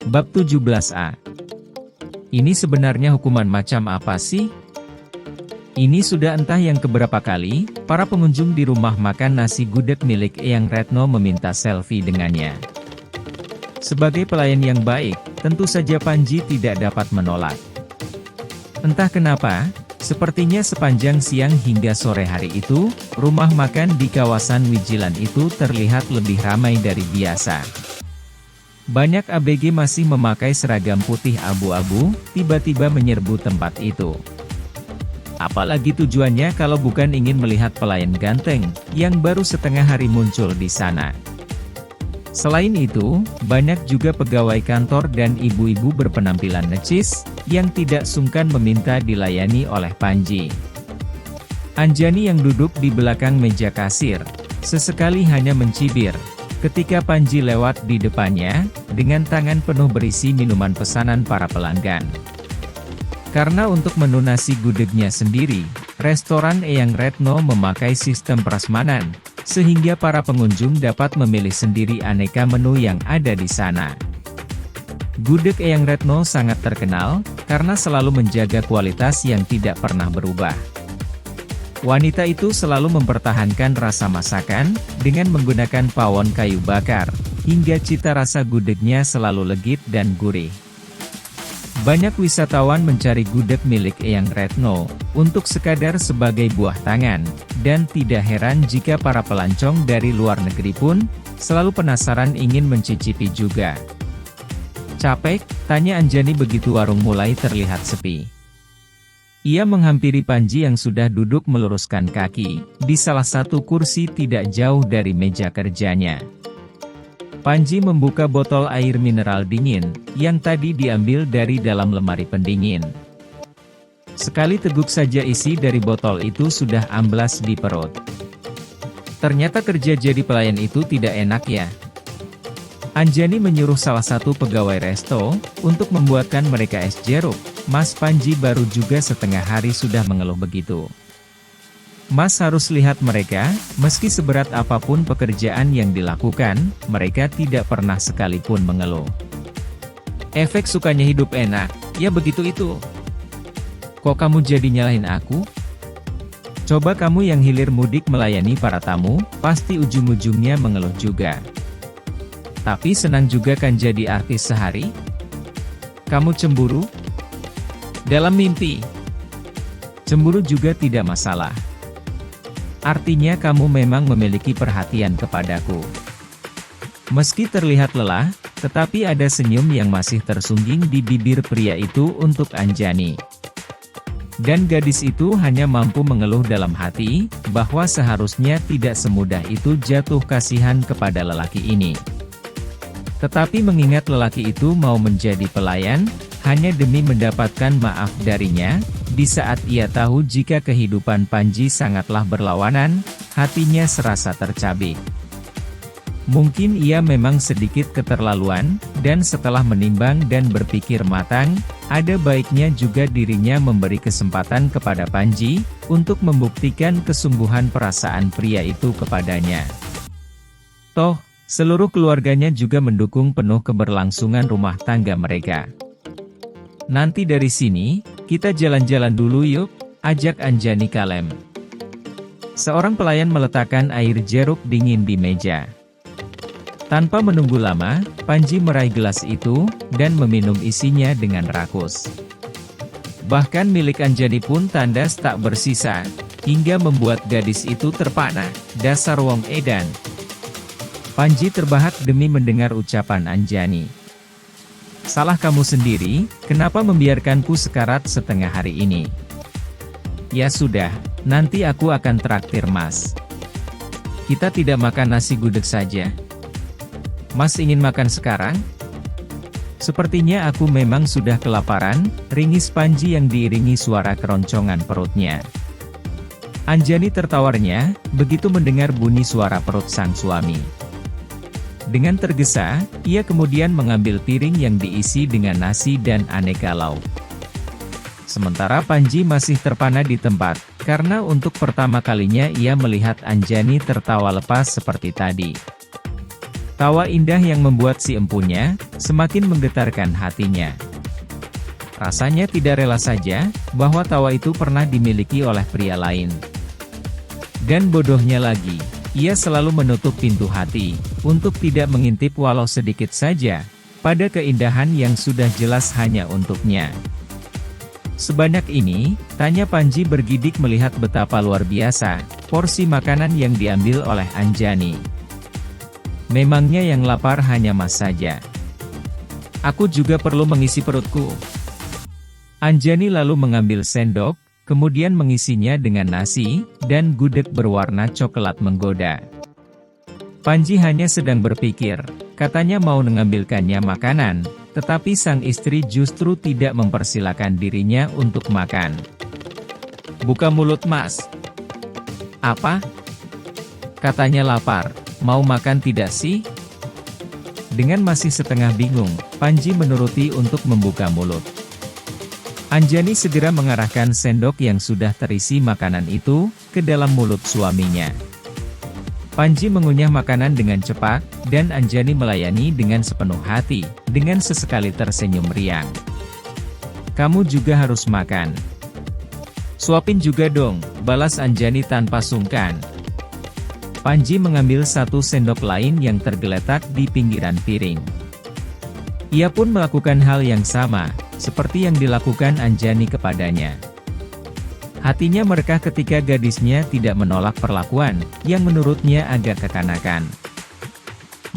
Bab 17a. Ini sebenarnya hukuman macam apa sih? Ini sudah entah yang keberapa kali, para pengunjung di rumah makan nasi gudeg milik Eyang Retno meminta selfie dengannya. Sebagai pelayan yang baik, tentu saja Panji tidak dapat menolak. Entah kenapa, sepertinya sepanjang siang hingga sore hari itu, rumah makan di kawasan Wijilan itu terlihat lebih ramai dari biasa. Banyak ABG masih memakai seragam putih abu-abu, tiba-tiba menyerbu tempat itu. Apalagi tujuannya kalau bukan ingin melihat pelayan ganteng, yang baru setengah hari muncul di sana. Selain itu, banyak juga pegawai kantor dan ibu-ibu berpenampilan necis, yang tidak sungkan meminta dilayani oleh Panji. Anjani yang duduk di belakang meja kasir, sesekali hanya mencibir ketika Panji lewat di depannya, dengan tangan penuh berisi minuman pesanan para pelanggan. Karena untuk menu nasi gudegnya sendiri, restoran Eyang Retno memakai sistem prasmanan, sehingga para pengunjung dapat memilih sendiri aneka menu yang ada di sana. Gudeg Eyang Retno sangat terkenal, karena selalu menjaga kualitas yang tidak pernah berubah. Wanita itu selalu mempertahankan rasa masakan, dengan menggunakan pawon kayu bakar, hingga cita rasa gudegnya selalu legit dan gurih. Banyak wisatawan mencari gudeg milik Eyang Retno, untuk sekadar sebagai buah tangan, dan tidak heran jika para pelancong dari luar negeri pun, selalu penasaran ingin mencicipi juga. Capek? Tanya Anjani begitu warung mulai terlihat sepi. Ia menghampiri Panji yang sudah duduk meluruskan kaki, di salah satu kursi tidak jauh dari meja kerjanya. Panji membuka botol air mineral dingin, yang tadi diambil dari dalam lemari pendingin. Sekali teguk saja isi dari botol itu sudah amblas di perut. Ternyata kerja jadi pelayan itu tidak enak ya. Anjani menyuruh salah satu pegawai resto, untuk membuatkan mereka es jeruk. Mas Panji baru juga setengah hari sudah mengeluh begitu. Mas harus lihat mereka, meski seberat apapun pekerjaan yang dilakukan, mereka tidak pernah sekalipun mengeluh. Efek sukanya hidup enak, ya begitu itu. Kok kamu jadi nyalahin aku? Coba kamu yang hilir mudik melayani para tamu, pasti ujung-ujungnya mengeluh juga. Tapi senang juga kan jadi artis sehari? Kamu cemburu? Dalam mimpi. Cemburu juga tidak masalah. Artinya kamu memang memiliki perhatian kepadaku. Meski terlihat lelah, tetapi ada senyum yang masih tersungging di bibir pria itu untuk Anjani. Dan gadis itu hanya mampu mengeluh dalam hati, bahwa seharusnya tidak semudah itu jatuh kasihan kepada lelaki ini. Tetapi mengingat lelaki itu mau menjadi pelayan, hanya demi mendapatkan maaf darinya, di saat ia tahu jika kehidupan Panji sangatlah berlawanan, hatinya serasa tercabik. Mungkin ia memang sedikit keterlaluan, dan setelah menimbang dan berpikir matang, ada baiknya juga dirinya memberi kesempatan kepada Panji, untuk membuktikan kesungguhan perasaan pria itu kepadanya. Toh, seluruh keluarganya juga mendukung penuh keberlangsungan rumah tangga mereka. Nanti dari sini, kita jalan-jalan dulu yuk, ajak Anjani kalem. Seorang pelayan meletakkan air jeruk dingin di meja. Tanpa menunggu lama, Panji meraih gelas itu, dan meminum isinya dengan rakus. Bahkan milik Anjani pun tandas tak bersisa, hingga membuat gadis itu terpana, dasar wong edan. Panji terbahak demi mendengar ucapan Anjani. Salah kamu sendiri, kenapa membiarkanku sekarat setengah hari ini? Ya sudah, nanti aku akan traktir Mas. Kita tidak makan nasi gudeg saja. Mas ingin makan sekarang? Sepertinya aku memang sudah kelaparan, ringis Panji yang diiringi suara keroncongan perutnya. Anjani tertawarnya, begitu mendengar bunyi suara perut sang suami. Dengan tergesa, ia kemudian mengambil piring yang diisi dengan nasi dan aneka lauk. Sementara Panji masih terpana di tempat, karena untuk pertama kalinya ia melihat Anjani tertawa lepas seperti tadi. Tawa indah yang membuat si empunya semakin menggetarkan hatinya. Rasanya tidak rela saja bahwa tawa itu pernah dimiliki oleh pria lain. Dan bodohnya lagi, ia selalu menutup pintu hati untuk tidak mengintip walau sedikit saja pada keindahan yang sudah jelas hanya untuknya. Sebanyak ini, tanya Panji bergidik melihat betapa luar biasa porsi makanan yang diambil oleh Anjani. Memangnya yang lapar hanya Mas saja. Aku juga perlu mengisi perutku. Anjani lalu mengambil sendok, kemudian mengisinya dengan nasi, dan gudeg berwarna coklat menggoda. Panji hanya sedang berpikir, katanya mau mengambilkannya makanan, tetapi sang istri justru tidak mempersilakan dirinya untuk makan. Buka mulut Mas. Apa? Katanya lapar. Mau makan tidak sih? Dengan masih setengah bingung, Panji menuruti untuk membuka mulut. Anjani segera mengarahkan sendok yang sudah terisi makanan itu ke dalam mulut suaminya. Panji mengunyah makanan dengan cepat, dan Anjani melayani dengan sepenuh hati, dengan sesekali tersenyum riang. Kamu juga harus makan. Suapin juga dong, balas Anjani tanpa sungkan. Panji mengambil satu sendok lain yang tergeletak di pinggiran piring. Ia pun melakukan hal yang sama, seperti yang dilakukan Anjani kepadanya. Hatinya merekah ketika gadisnya tidak menolak perlakuan, yang menurutnya agak kekanakan.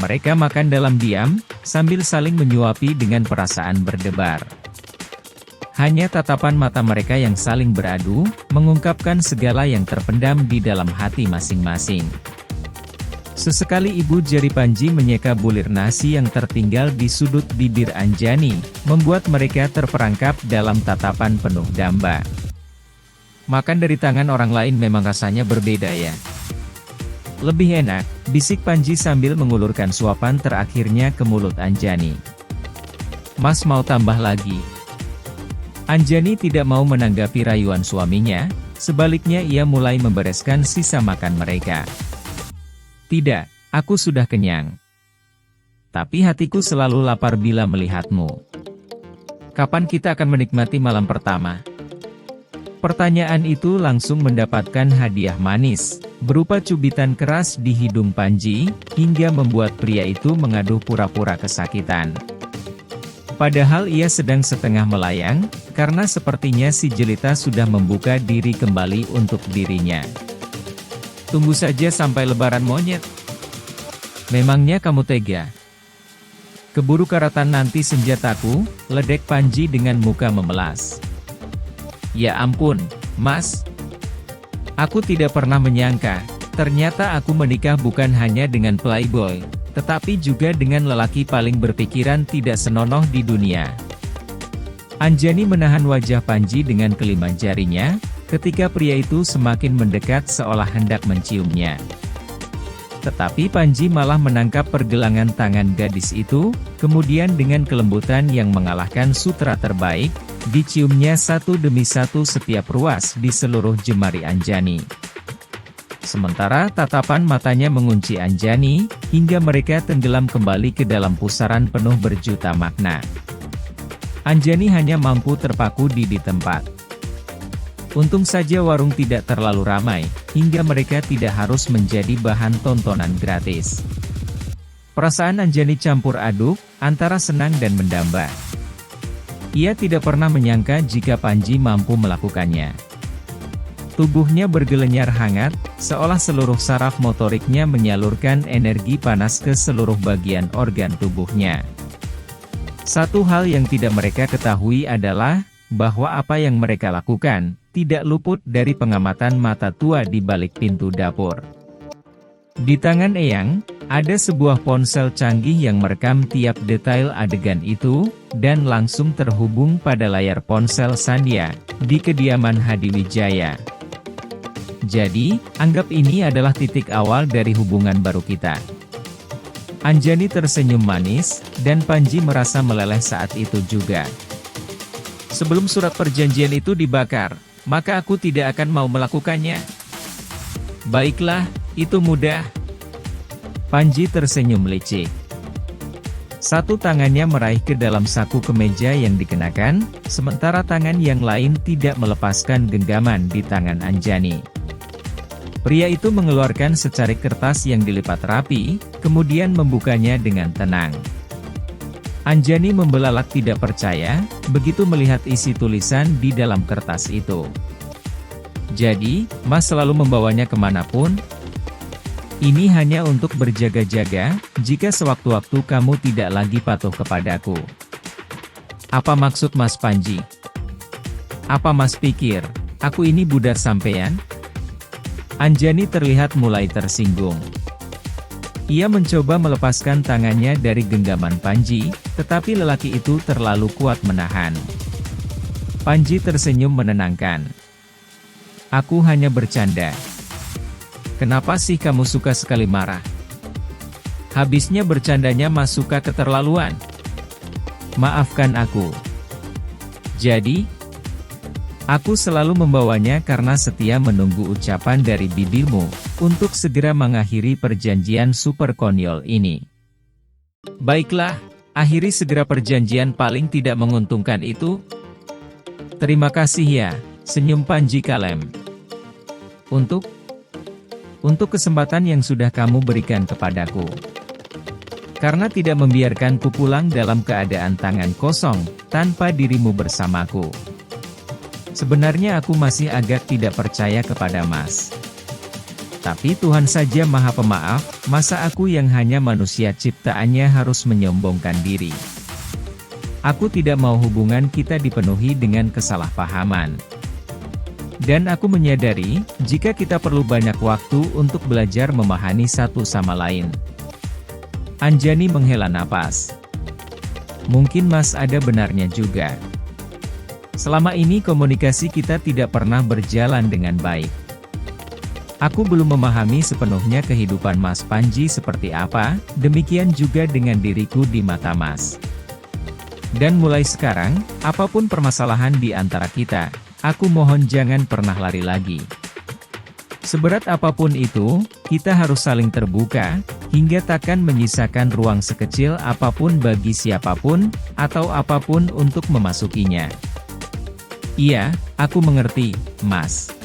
Mereka makan dalam diam, sambil saling menyuapi dengan perasaan berdebar. Hanya tatapan mata mereka yang saling beradu, mengungkapkan segala yang terpendam di dalam hati masing-masing. Sesekali ibu jari Panji menyeka bulir nasi yang tertinggal di sudut bibir Anjani, membuat mereka terperangkap dalam tatapan penuh damba. Makan dari tangan orang lain memang rasanya berbeda ya. Lebih enak, bisik Panji sambil mengulurkan suapan terakhirnya ke mulut Anjani. Mas mau tambah lagi? Anjani tidak mau menanggapi rayuan suaminya, sebaliknya ia mulai membereskan sisa makan mereka. Tidak, aku sudah kenyang. Tapi hatiku selalu lapar bila melihatmu. Kapan kita akan menikmati malam pertama? Pertanyaan itu langsung mendapatkan hadiah manis, berupa cubitan keras di hidung Panji, hingga membuat pria itu mengaduh pura-pura kesakitan. Padahal ia sedang setengah melayang, karena sepertinya si jelita sudah membuka diri kembali untuk dirinya. Tunggu saja sampai lebaran monyet. Memangnya kamu tega? Keburu karatan nanti senjataku, ledek Panji dengan muka memelas. Ya ampun, Mas. Aku tidak pernah menyangka, ternyata aku menikah bukan hanya dengan playboy, tetapi juga dengan lelaki paling berpikiran tidak senonoh di dunia. Anjani menahan wajah Panji dengan kelima jarinya, ketika pria itu semakin mendekat seolah hendak menciumnya. Tetapi Panji malah menangkap pergelangan tangan gadis itu, kemudian dengan kelembutan yang mengalahkan sutra terbaik, diciumnya satu demi satu setiap ruas di seluruh jemari Anjani. Sementara tatapan matanya mengunci Anjani, hingga mereka tenggelam kembali ke dalam pusaran penuh berjuta makna. Anjani hanya mampu terpaku di tempat. Untung saja warung tidak terlalu ramai, hingga mereka tidak harus menjadi bahan tontonan gratis. Perasaan Anjani campur aduk, antara senang dan mendamba. Ia tidak pernah menyangka jika Panji mampu melakukannya. Tubuhnya bergelenyar hangat, seolah seluruh saraf motoriknya menyalurkan energi panas ke seluruh bagian organ tubuhnya. Satu hal yang tidak mereka ketahui adalah, bahwa apa yang mereka lakukan, tidak luput dari pengamatan mata tua di balik pintu dapur. Di tangan Eyang, ada sebuah ponsel canggih yang merekam tiap detail adegan itu, dan langsung terhubung pada layar ponsel Sandia, di kediaman Hadiwijaya. Jadi, anggap ini adalah titik awal dari hubungan baru kita. Anjani tersenyum manis, dan Panji merasa meleleh saat itu juga. Sebelum surat perjanjian itu dibakar, maka aku tidak akan mau melakukannya. Baiklah, itu mudah. Panji tersenyum leceh. Satu tangannya meraih ke dalam saku kemeja yang dikenakan, sementara tangan yang lain tidak melepaskan genggaman di tangan Anjani. Pria itu mengeluarkan secarik kertas yang dilipat rapi, kemudian membukanya dengan tenang. Anjani membelalak tidak percaya, begitu melihat isi tulisan di dalam kertas itu. Jadi, Mas selalu membawanya kemanapun? Ini hanya untuk berjaga-jaga, jika sewaktu-waktu kamu tidak lagi patuh kepadaku. Apa maksud Mas Panji? Apa Mas pikir, aku ini budak sampean? Anjani terlihat mulai tersinggung. Ia mencoba melepaskan tangannya dari genggaman Panji, tetapi lelaki itu terlalu kuat menahan. Panji tersenyum menenangkan. Aku hanya bercanda. Kenapa sih kamu suka sekali marah? Habisnya bercandanya Mas suka keterlaluan. Maafkan aku. Jadi, aku selalu membawanya karena setia menunggu ucapan dari bibirmu, untuk segera mengakhiri perjanjian super konyol ini. Baiklah, akhiri segera perjanjian paling tidak menguntungkan itu. Terima kasih ya, senyum Panji kalem. Untuk kesempatan yang sudah kamu berikan kepadaku. Karena tidak membiarkanku pulang dalam keadaan tangan kosong, tanpa dirimu bersamaku. Sebenarnya aku masih agak tidak percaya kepada Mas. Tapi Tuhan saja Maha Pemaaf, masa aku yang hanya manusia ciptaannya harus menyombongkan diri. Aku tidak mau hubungan kita dipenuhi dengan kesalahpahaman. Dan aku menyadari, jika kita perlu banyak waktu untuk belajar memahami satu sama lain. Anjani menghela napas. Mungkin Mas ada benarnya juga. Selama ini komunikasi kita tidak pernah berjalan dengan baik. Aku belum memahami sepenuhnya kehidupan Mas Panji seperti apa, demikian juga dengan diriku di mata Mas. Dan mulai sekarang, apapun permasalahan di antara kita, aku mohon jangan pernah lari lagi. Seberat apapun itu, kita harus saling terbuka, hingga takkan menyisakan ruang sekecil apapun bagi siapapun, atau apapun untuk memasukinya. Iya, aku mengerti, Mas.